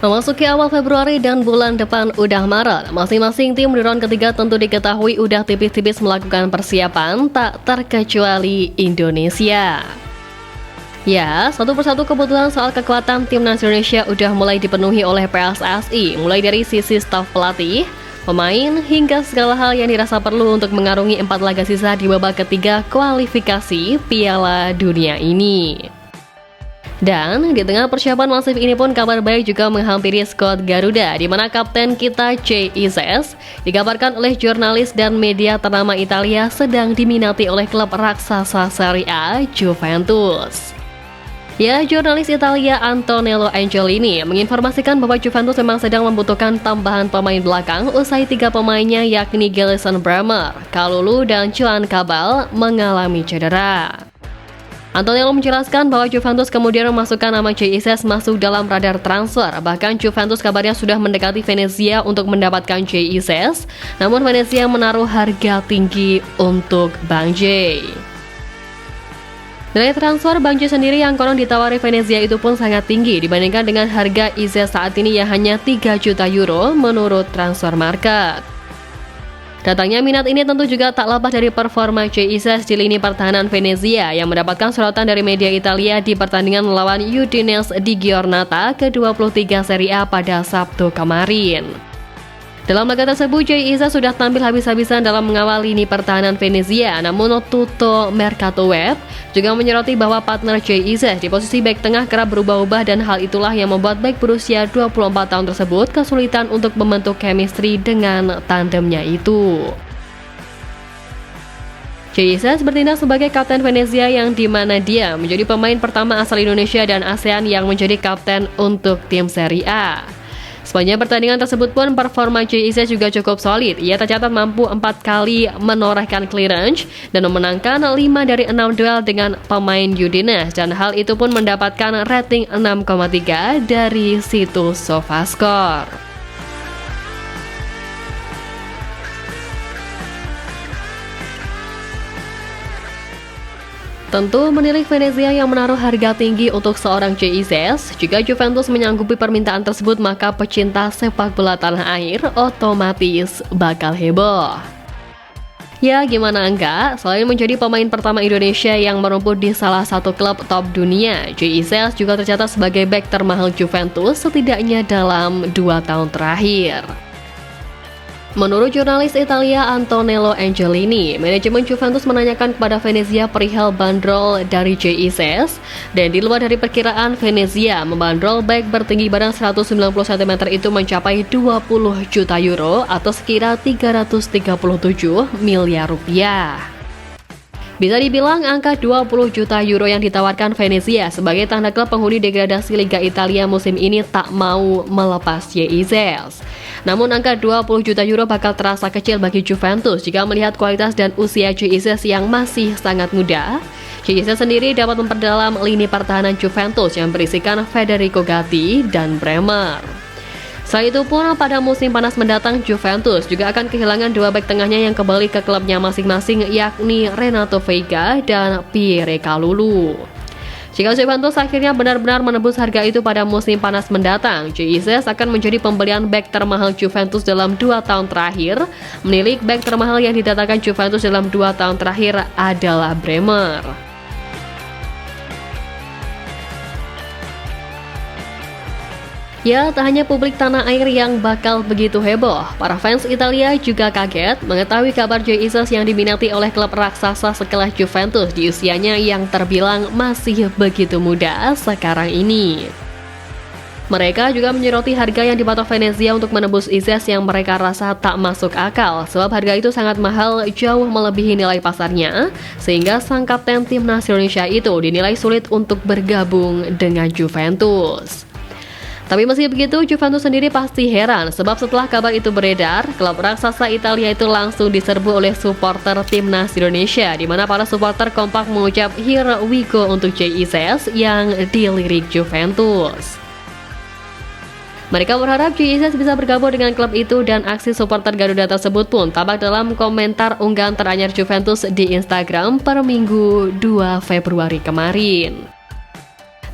Memasuki awal Februari dan bulan depan udah Maret, masing-masing tim di round ketiga tentu diketahui udah tipis-tipis melakukan persiapan, tak terkecuali Indonesia. Ya, satu persatu kebutuhan soal kekuatan timnas Indonesia udah mulai dipenuhi oleh PSSI, mulai dari sisi staf pelatih, pemain, hingga segala hal yang dirasa perlu untuk mengarungi 4 laga sisa di babak ketiga kualifikasi Piala Dunia ini. Dan di tengah persiapan masif ini pun kabar baik juga menghampiri skuad Garuda, di mana kapten kita C. Ises dikabarkan oleh jurnalis dan media ternama Italia sedang diminati oleh klub raksasa Serie A Juventus. Ya, jurnalis Italia Antonello Angelini menginformasikan bahwa Juventus memang sedang membutuhkan tambahan pemain belakang usai 3 pemainnya yakni Gelson Bremer, Kalulu, dan Juan Cabal mengalami cedera. Antonello menjelaskan bahwa Juventus kemudian memasukkan nama C. Ises masuk dalam radar transfer. Bahkan Juventus kabarnya sudah mendekati Venezia untuk mendapatkan C. Ises, namun Venezia menaruh harga tinggi untuk Bang J. Nilai transfer Bang J sendiri yang konon ditawari Venezia itu pun sangat tinggi dibandingkan dengan harga Ises saat ini yang hanya 3 juta euro menurut transfer market. Datangnya minat ini tentu juga tak lepas dari performa C. Ises di lini pertahanan Venezia yang mendapatkan sorotan dari media Italia di pertandingan melawan Udinese di Giornata ke-23 Serie A pada Sabtu kemarin. Dalam laga tersebut, C. Ises sudah tampil habis-habisan dalam mengawal lini pertahanan Venezia, namun Tutto Mercato Web juga menyoroti bahwa partner C. Ises di posisi bek tengah kerap berubah-ubah dan hal itulah yang membuat bek berusia 24 tahun tersebut kesulitan untuk membentuk chemistry dengan tandemnya itu. C. Ises bertindak sebagai kapten Venezia yang dimana dia menjadi pemain pertama asal Indonesia dan ASEAN yang menjadi kapten untuk tim Serie A. Sepanjang pertandingan tersebut pun performa C. Ises juga cukup solid. Ia tercatat mampu 4 kali menorehkan clearance dan memenangkan 5 dari 6 duel dengan pemain Udinese, dan hal itu pun mendapatkan rating 6,3 dari situs SofaScore. Tentu menilik Venezia yang menaruh harga tinggi untuk seorang C. Ises. Jika Juventus menyanggupi permintaan tersebut, maka pecinta sepak bola tanah air otomatis bakal heboh. Ya, gimana enggak? Selain menjadi pemain pertama Indonesia yang merumput di salah satu klub top dunia, C. Ises juga tercatat sebagai bek termahal Juventus setidaknya dalam 2 tahun terakhir. Menurut jurnalis Italia Antonello Angelini, manajemen Juventus menanyakan kepada Venezia perihal bandrol dari C. Ises, dan di luar dari perkiraan, Venezia membandrol bek bertinggi badan 190 cm itu mencapai 20 juta euro atau sekira 337 miliar rupiah. Bisa dibilang angka 20 juta euro yang ditawarkan Venezia sebagai tanda klub penghuni degradasi Liga Italia musim ini tak mau melepas C. Ises. Namun angka 20 juta euro bakal terasa kecil bagi Juventus jika melihat kualitas dan usia C. Ises yang masih sangat muda. C. Ises sendiri dapat memperdalam lini pertahanan Juventus yang berisikan Federico Gatti dan Bremer. Selain itu pun pada musim panas mendatang Juventus juga akan kehilangan 2 bek tengahnya yang kembali ke klubnya masing-masing yakni Renato Veiga dan Pierre Kalulu. Jika Juventus akhirnya benar-benar menebus harga itu pada musim panas mendatang, C. Ises akan menjadi pembelian bek termahal Juventus dalam 2 tahun terakhir. Menilik bek termahal yang didatangkan Juventus dalam 2 tahun terakhir adalah Bremer. Ya, tak hanya publik tanah air yang bakal begitu heboh, para fans Italia juga kaget mengetahui kabar C. Ises yang diminati oleh klub raksasa sekelas Juventus di usianya yang terbilang masih begitu muda sekarang ini. Mereka juga menyoroti harga yang dipatok Venezia untuk menebus Ises yang mereka rasa tak masuk akal, sebab harga itu sangat mahal, jauh melebihi nilai pasarnya, sehingga sang kapten timnas Indonesia itu dinilai sulit untuk bergabung dengan Juventus. Tapi meski begitu, Juventus sendiri pasti heran sebab setelah kabar itu beredar, klub raksasa Italia itu langsung diserbu oleh supporter timnas Indonesia, di mana para supporter kompak mengucap "Here we go" untuk C. Ises yang dilirik Juventus. Mereka berharap C. Ises bisa bergabung dengan klub itu, dan aksi supporter Garuda tersebut pun tampak dalam komentar unggahan teranyar Juventus di Instagram per Minggu 2 Februari kemarin.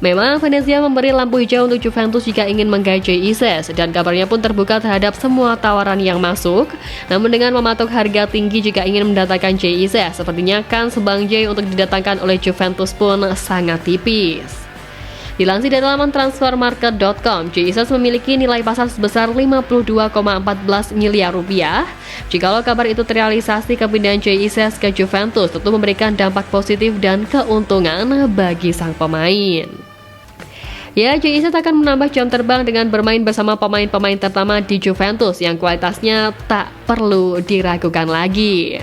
Memang Venezia memberi lampu hijau untuk Juventus jika ingin menggaji Ises, dan kabarnya pun terbuka terhadap semua tawaran yang masuk. Namun dengan mematok harga tinggi jika ingin mendatangkan Ises, sepertinya kans Bang J untuk didatangkan oleh Juventus pun sangat tipis. Dilansir dari laman transfermarket.com, Ises memiliki nilai pasar sebesar 52,14 miliar rupiah. Jikalau kabar itu terrealisasi, kepindahan Ises ke Juventus tentu memberikan dampak positif dan keuntungan bagi sang pemain. Ya, Ises akan menambah jam terbang dengan bermain bersama pemain-pemain terutama di Juventus yang kualitasnya tak perlu diragukan lagi.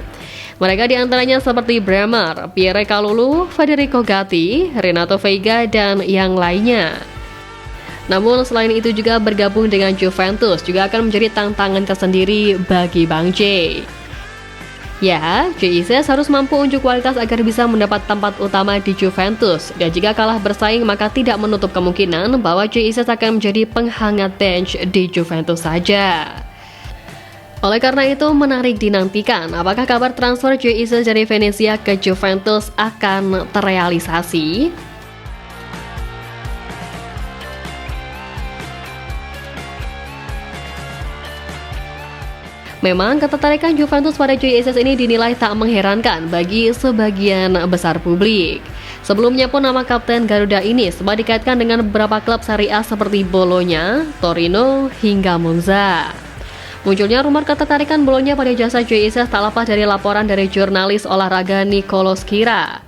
Mereka diantaranya seperti Bremer, Pierre Kalulu, Federico Gatti, Renato Veiga, dan yang lainnya. Namun selain itu juga bergabung dengan Juventus juga akan menjadi tantangan tersendiri bagi Bang J. Ya, Ises harus mampu unjuk kualitas agar bisa mendapat tempat utama di Juventus. Dan jika kalah bersaing maka tidak menutup kemungkinan bahwa Ises akan menjadi penghangat bench di Juventus saja. Oleh karena itu menarik dinantikan apakah kabar transfer Ises dari Venezia ke Juventus akan terrealisasi. Memang ketertarikan Juventus pada Ises ini dinilai tak mengherankan bagi sebagian besar publik. Sebelumnya pun nama kapten Garuda ini sempat dikaitkan dengan beberapa klub Serie A seperti Bologna, Torino, hingga Monza. Munculnya rumor ketertarikan Bologna pada jasa Ises tak lepas dari laporan dari jurnalis olahraga Nicolo Schira.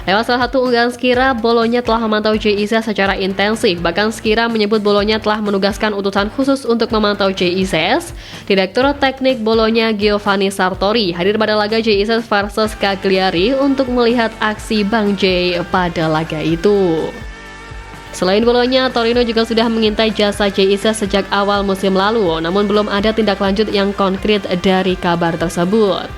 Lewat salah satu unggahan Schira, Bologna telah memantau Ises secara intensif. Bahkan Schira menyebut Bologna telah menugaskan utusan khusus untuk memantau Ises. Direktur teknik Bologna Giovanni Sartori hadir pada laga Ises versus Cagliari untuk melihat aksi Bang J pada laga itu. Selain Bologna, Torino juga sudah mengintai jasa Ises sejak awal musim lalu, namun belum ada tindak lanjut yang konkret dari kabar tersebut.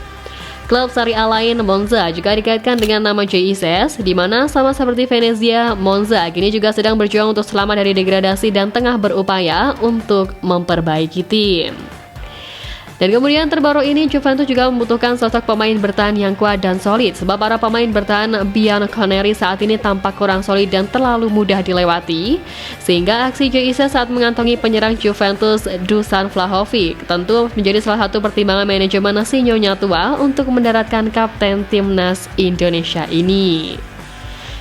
Klub Serie A lain, Monza, juga dikaitkan dengan nama Ises, di mana sama seperti Venezia, Monza kini juga sedang berjuang untuk selamat dari degradasi dan tengah berupaya untuk memperbaiki tim. Dan kemudian terbaru ini Juventus juga membutuhkan sosok pemain bertahan yang kuat dan solid, sebab para pemain bertahan Bianconeri saat ini tampak kurang solid dan terlalu mudah dilewati, sehingga aksi Ises saat mengantongi penyerang Juventus Dusan Vlahovic tentu menjadi salah satu pertimbangan manajemen Sinyonya tua untuk mendaratkan kapten timnas Indonesia ini.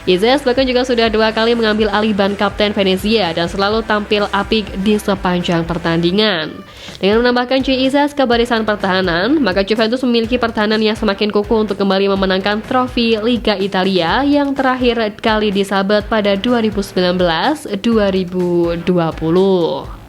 Ises bahkan juga sudah 2 kali mengambil alih ban kapten Venezia dan selalu tampil apik di sepanjang pertandingan. Dengan menambahkan Ises ke barisan pertahanan, maka Juventus memiliki pertahanan yang semakin kukuh untuk kembali memenangkan trofi Liga Italia yang terakhir kali disabet pada 2019-2020.